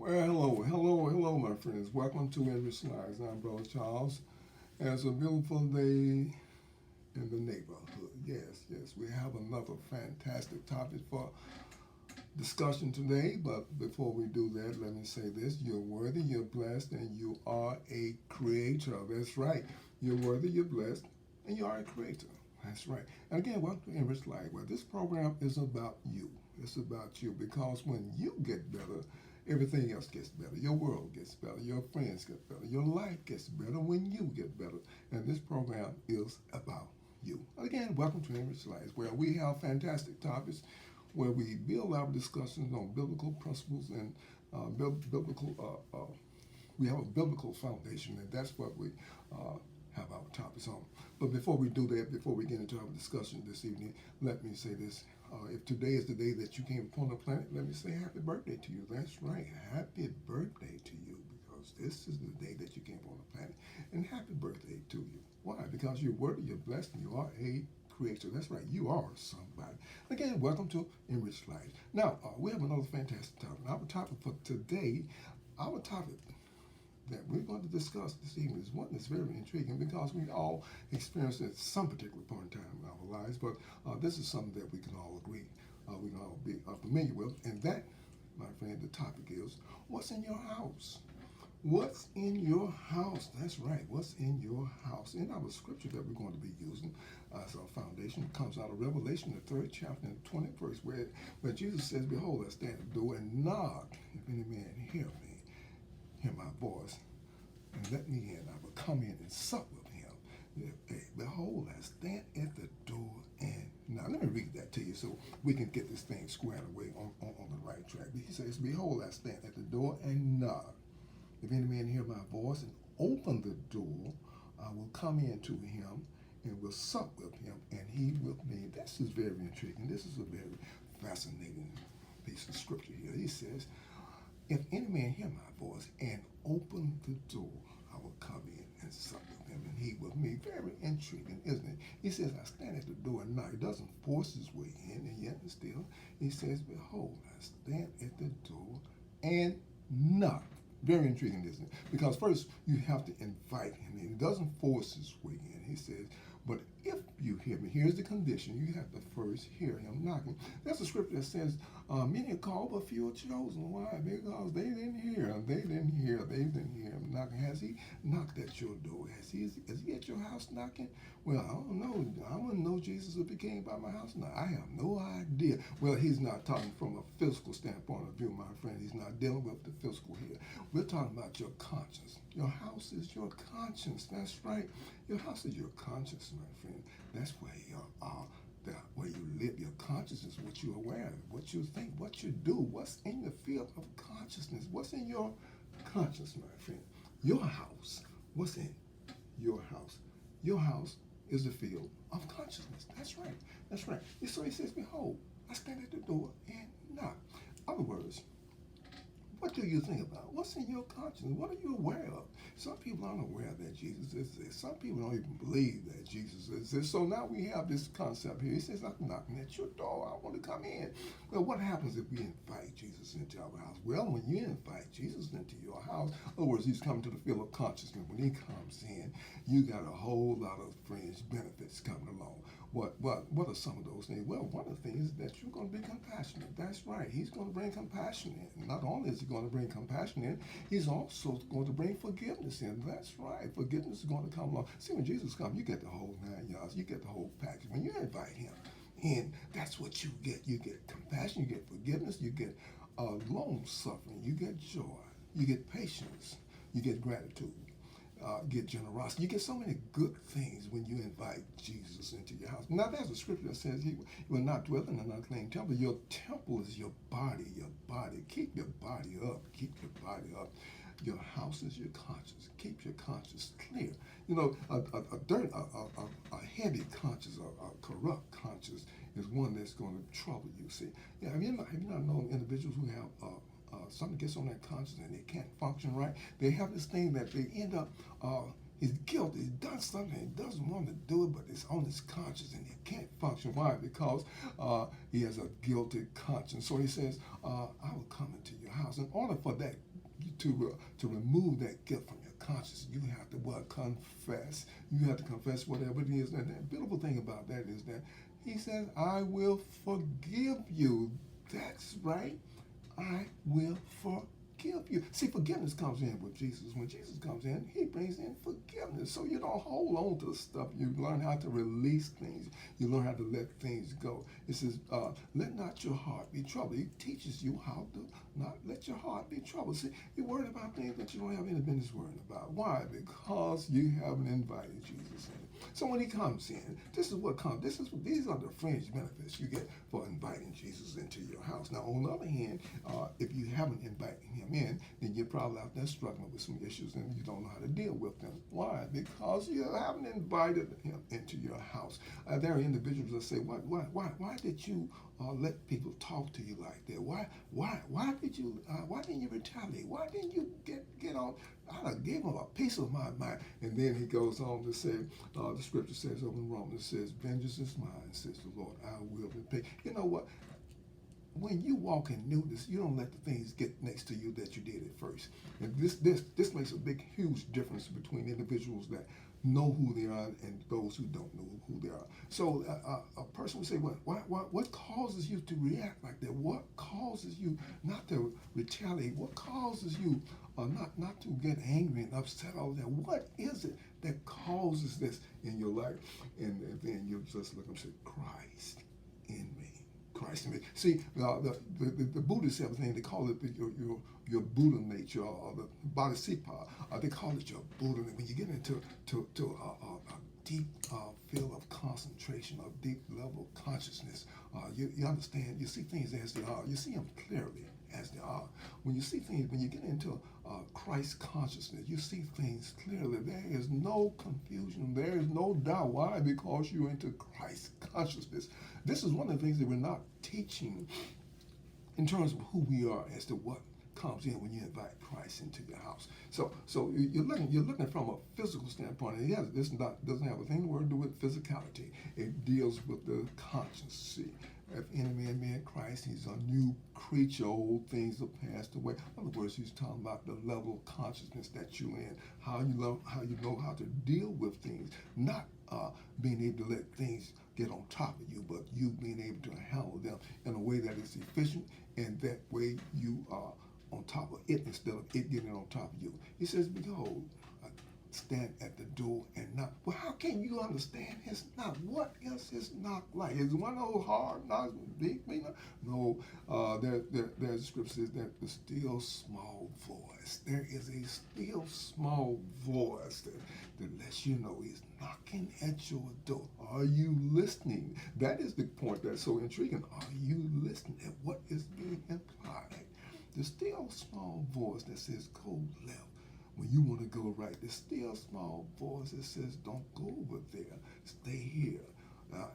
Well, hello, my friends. Welcome to Endless Lives. I'm Brother Charles. And it's a beautiful day in the neighborhood. Yes, we have another fantastic topic for discussion today. But before we do that, let me say this: you're worthy, you're blessed, and you are a creator. That's right. You're worthy, you're blessed, and you are a creator. That's right. And again, welcome to Enrich Life. Well, this program is about you. It's about you because when you get better, everything else gets better. Your world gets better. Your friends get better. Your life gets better when you get better. And this program is about you. Again, welcome to Enrich Life, where we have fantastic topics where we build our discussions on biblical principles and biblical. We have a biblical foundation, and that's what we uh, have our topics on. But before we do that, before we get into our discussion this evening, let me say this. If today is the day that you came upon the planet, let me say happy birthday to you. That's right, happy birthday to you, because this is the day that you came upon the planet. And happy birthday to you. Why? Because you're worthy, you're blessed, and you are a creator. That's right, you are somebody. Again, welcome to Enriched Life. Now, we have another fantastic topic. Our topic for today, our topic that we're going to discuss this evening is one that's very intriguing because we all experience it at some particular point in time in our lives, but this is something that we can all agree, we can all be familiar with, and that, my friend, the topic is what's in your house? What's in your house? That's right. What's in your house? In our scripture that we're going to be using as our foundation comes out of Revelation, the third chapter and 20th verse, where Jesus says, "Behold, I stand at the door and knock. If any man hear my voice, and let me in. I will come in and sup with him. Behold, I stand at the door and now let me read that to you so we can get this thing squared away on the right track. He says, Behold, I stand at the door and knock. If any man hear my voice and open the door, I will come in to him and will sup with him, and he with me." This is very intriguing. This is a very fascinating piece of scripture here. He says, "If any man hear my voice and open the door, I will come in and sup with him, and he with me." Very intriguing, isn't it? He says, "I stand at the door and knock." He doesn't force his way in, and yet and still, he says, "Behold, I stand at the door and knock." Very intriguing, isn't it? Because first, you have to invite him in. He doesn't force his way in. He says, "But if you hear me," here's the condition: you have to first hear him knocking. There's a scripture that says, "Many are called, but few are chosen." Why? Because they didn't hear him. They didn't hear him knocking. Has he knocked at your door? Is he at your house knocking? Well, I don't know. I wouldn't know Jesus if he came by my house. No, I have no idea. Well, he's not talking from a physical standpoint of view, my friend. He's not dealing with the physical here. We're talking about your conscience. Your house is your conscience. That's right. Your house is your conscience, my friend. That's where where you live. Your consciousness is what you're aware of, what you think, what you do, what's in the field of consciousness. What's in your conscience, my friend? Your house. What's in your house? Your house is the field of consciousness. That's right. That's right. So he says, "Behold, I stand at the door and knock." In other words, what do you think about? What's in your conscience? What are you aware of? Some people aren't aware that Jesus is this. Some people don't even believe that Jesus is this. So now we have this concept here. He says, "I'm knocking at your door. I want to come in." Well, what happens if we invite Jesus into our house? Well, when you invite Jesus into your house, in other words, he's coming to the field of consciousness. When he comes in, you got a whole lot of fringe benefits coming along. What are some of those things? Well, one of the things is that you're going to be compassionate. That's right. He's going to bring compassion in. Not only is he going to bring compassion in, he's also going to bring forgiveness in. That's right. Forgiveness is going to come along. See, when Jesus comes, you get the whole 9 yards. You get the whole package. When you invite him in, that's what you get. You get compassion. You get forgiveness. You get long suffering. You get joy. You get patience. You get gratitude. Get generosity. You get so many good things when you invite Jesus into your house. Now, there's a scripture that says he will not dwell in an unclean temple. Your temple is your body. Your body. Keep your body up. Keep your body up. Your house is your conscience. Keep your conscience clear. You know, a heavy conscience, a corrupt conscience is one that's going to trouble you. See, yeah, have you not known individuals who have something gets on their conscience and they can't function right? They have this thing that they end up, he's guilty, he's done something, he doesn't want to do it, but it's on his conscience and he can't function. Why? Because he has a guilty conscience. So he says, I will come into your house. In order for that to remove that guilt from your conscience, you have to what? Confess. You have to confess whatever it is. And the beautiful thing about that is that he says, I will forgive you. That's right. I will forgive you. See, forgiveness comes in with Jesus. When Jesus comes in, he brings in forgiveness. So you don't hold on to stuff. You learn how to release things. You learn how to let things go. It says, let not your heart be troubled. He teaches you how to not let your heart be troubled. See, you're worried about things that you don't have any business worrying about. Why? Because you haven't invited Jesus in. So when he comes in, this is what comes. These are the fringe benefits you get for inviting Jesus into your house. Now, on the other hand, if you haven't invited him in, then you're probably out there struggling with some issues and you don't know how to deal with them. Why? Because you haven't invited him into your house. There are individuals that say, why did you let people talk to you like that? Why didn't you retaliate? Why didn't you get on? I gave him a piece of my mind. And then he goes on to say, the scripture says over in Romans, it says, vengeance is mine, says the Lord, I will repay. You know what? When you walk in newness, you don't let the things get next to you that you did at first. And this makes a big, huge difference between individuals that know who they are and those who don't know who they are. So a person would say, what causes you to react like that? What causes you not to retaliate? What causes you not to get angry and upset all that? What is it that causes this in your life? And then you just look and say, Christ in me. Christ in me. See, the Buddhists have a thing, they call it your Buddha nature, or the Bodhisattva. They call it your Buddha. When you get into a deep feel of concentration, a deep level of consciousness, you understand, you see things as they are. You see them clearly as they are. When you see things, when you get into Christ consciousness, you see things clearly. There is no confusion. There is no doubt. Why? Because you're into Christ consciousness. This is one of the things that we're not teaching in terms of who we are as to what comes in when you invite Christ into your house. So you're looking from a physical standpoint. And this doesn't have a thing to do with physicality. It deals with the conscience. See, if any man be in Christ, he's a new creature. Old things have passed away. In other words, he's talking about the level of consciousness that you're in, how you know how to deal with things, not being able to let things get on top of you, but you being able to handle them in a way that is efficient, and that way you are on top of it instead of it getting on top of you. He says, behold, I stand at the door and knock. Well, how can you understand his knock? What is his knock like? Is it one of those hard knocks, big? No, there's a scripture says that the still small voice. There is a still small voice that lets you know he's knocking at your door. Are you listening? That is the point that's so intriguing. Are you listening at what is being implied? The still small voice that says go left when you want to go right. The still small voice that says don't go over there, stay here.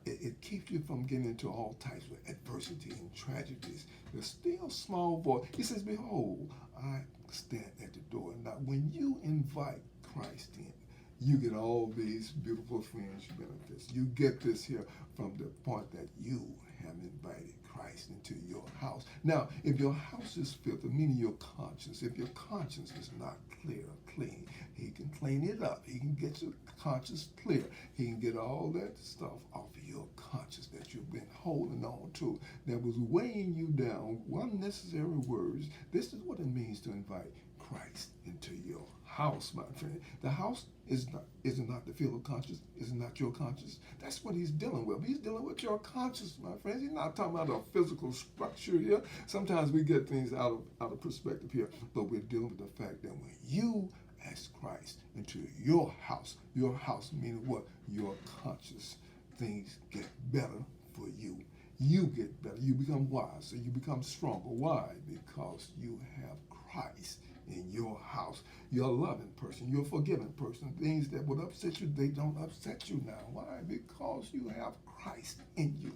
It keeps you from getting into all types of adversity and tragedies. The still small voice, he says, behold, I stand at the door. Now, when you invite Christ in, you get all these beautiful fringe benefits. You get this here from the point that you have invited Christ into your house. Now, if your house is filthy, meaning your conscience, if your conscience is not clear, clean, he can clean it up. He can get your conscience clear. He can get all that stuff off of your conscience that you've been holding on to, that was weighing you down, unnecessary words. This is what it means to invite Christ into your house, my friend. The house is not the field of conscience, is not your conscience. That's what he's dealing with. He's dealing with your conscience, my friends. He's not talking about a physical structure here. Sometimes we get things out of perspective here, but we're dealing with the fact that when you ask Christ into your house meaning what? Your conscience, things get better for you. You get better. You become wiser. You become stronger. Why? Because you have Christ in your house. You're a loving person. You're a forgiving person. Things that would upset you, they don't upset you now. Why? Because you have Christ in you.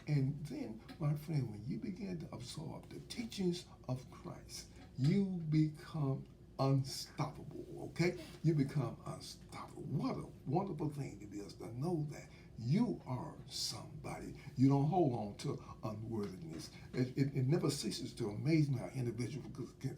And then, my friend, when you begin to absorb the teachings of Christ, you become unstoppable, okay? You become unstoppable. What a wonderful thing it is to know that you are somebody. You don't hold on to unworthiness. It never ceases to amaze me how individuals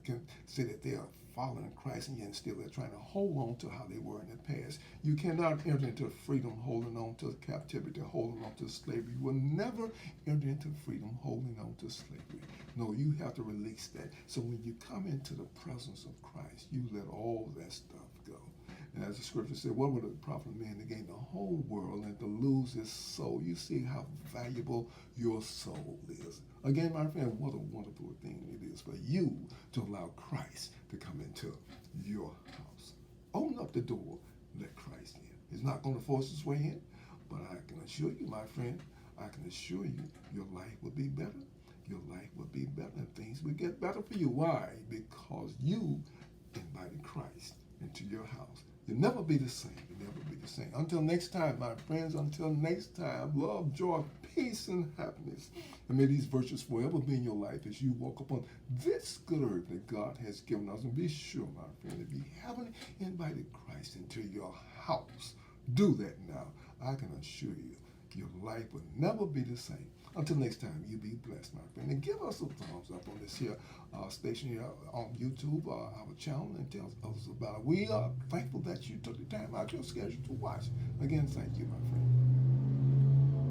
can say that they are following Christ and yet still they're trying to hold on to how they were in the past. You cannot enter into freedom holding on to captivity, holding on to slavery. You will never enter into freedom holding on to slavery. No, you have to release that. So when you come into the presence of Christ, you let all that stuff go. And as the scripture said, what would it profit a man to gain the whole world and to lose his soul? You see how valuable your soul is. Again, my friend, what a wonderful thing it is for you to allow Christ to come into your house. Open up the door, let Christ in. He's not going to force his way in, but I can assure you, my friend, I can assure you, your life will be better. Your life will be better and things will get better for you. Why? Because you invited Christ into your house. You'll never be the same. You'll never be the same. Until next time, my friends, until next time, love, joy, peace, and happiness. And may these virtues forever be in your life as you walk upon this good earth that God has given us. And be sure, my friend, if you haven't invited Christ into your house, do that now. I can assure you, your life will never be the same. Until next time, you be blessed, my friend. And give us a thumbs up on this here station here on YouTube, our channel, and tell others about it. We are thankful that you took the time out of your schedule to watch. Again, thank you, my friend.